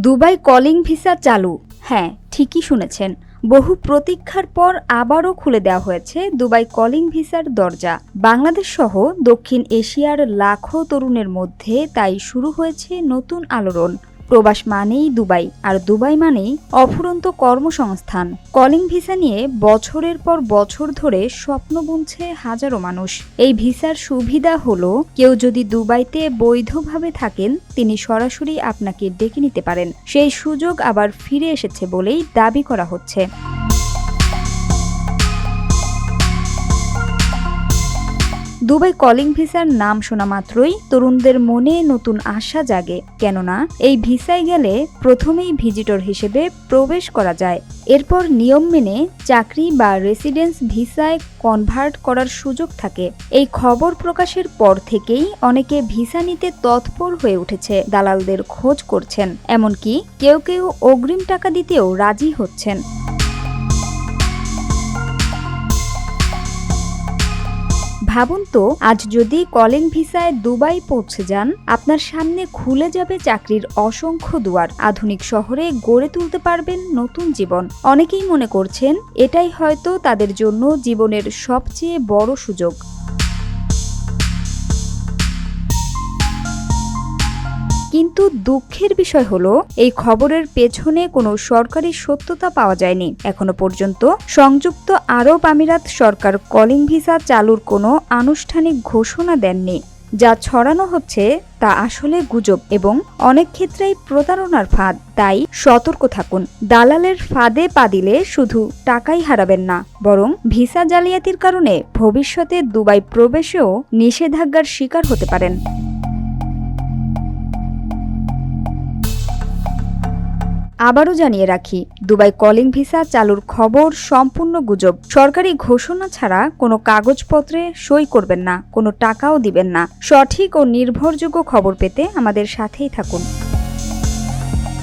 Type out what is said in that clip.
Dubai calling visa চালু। হ্যাঁ, ঠিকই শুনেছেন। বহু প্রতীক্ষার পর আবারও খুলে দেওয়া হয়েছে দুবাই কলিং ভিসার দরজা। বাংলাদেশ সহ দক্ষিণ এশিয়ার লাখো তরুণের মধ্যে তাই শুরু হয়েছে নতুন আলোড়ন। প্রবাস মানেই দুবাই, আর দুবাই মানেই অফুরন্ত কর্মসংস্থান। কলিং ভিসা নিয়ে বছরের পর বছর ধরে স্বপ্ন বুনছে হাজারো মানুষ। এই ভিসার সুবিধা হলো, কেউ যদি দুবাইতে বৈধভাবে থাকেন তিনি সরাসরি আপনাকে ডেকে নিতে পারেন। সেই সুযোগ আবার ফিরে এসেছে বলেই দাবি করা হচ্ছে। দুবাই কলিং ভিসার নাম শোনা মাত্রই তরুণদের মনে নতুন আশা জাগে, কেননা এই ভিসায় গেলে প্রথমেই ভিজিটর হিসেবে প্রবেশ করা যায়। এরপর নিয়ম মেনে চাকরি বা রেসিডেন্স ভিসায় কনভার্ট করার সুযোগ থাকে। এই খবর প্রকাশের পর থেকেই অনেকে ভিসা নিতে তৎপর হয়ে উঠেছে, দালালদের খোঁজ করছেন, এমনকি কেউ কেউ অগ্রিম টাকা দিতেও রাজি হচ্ছেন। ভাবুন তো, আজ যদি কলিং ভিসায় দুবাই পৌঁছে যান, আপনার সামনে খুলে যাবে চাকরির অসংখ্য দুয়ার। আধুনিক শহরে গড়ে তুলতে পারবেন নতুন জীবন। অনেকেই মনে করছেন এটাই হয়তো তাদের জন্য জীবনের সবচেয়ে বড় সুযোগ। কিন্তু দুঃখের বিষয় হলো, এই খবরের পেছনে কোনো সরকারি সত্যতা পাওয়া যায়নি। এখনো পর্যন্ত সংযুক্ত আরব আমিরাত সরকার কলিং ভিসা চালুর কোনো আনুষ্ঠানিক ঘোষণা দেননি। যা ছড়ানো হচ্ছে তা আসলে গুজব এবং অনেক ক্ষেত্রেই প্রতারণার ফাঁদ। তাই সতর্ক থাকুন। দালালের ফাঁদে পা দিলে শুধু টাকাই হারাবেন না, বরং ভিসা জালিয়াতির কারণে ভবিষ্যতে দুবাই প্রবেশেও নিষেধাজ্ঞার শিকার হতে পারেন। আবারও জানিয়ে রাখি, দুবাই কলিং ভিসা চালুর খবর সম্পূর্ণ গুজব। সরকারি ঘোষণা ছাড়া কোনো কাগজপত্রে সই করবেন না, কোনো টাকাও দিবেন না। সঠিক ও নির্ভরযোগ্য খবর পেতে আমাদের সাথেই থাকুন।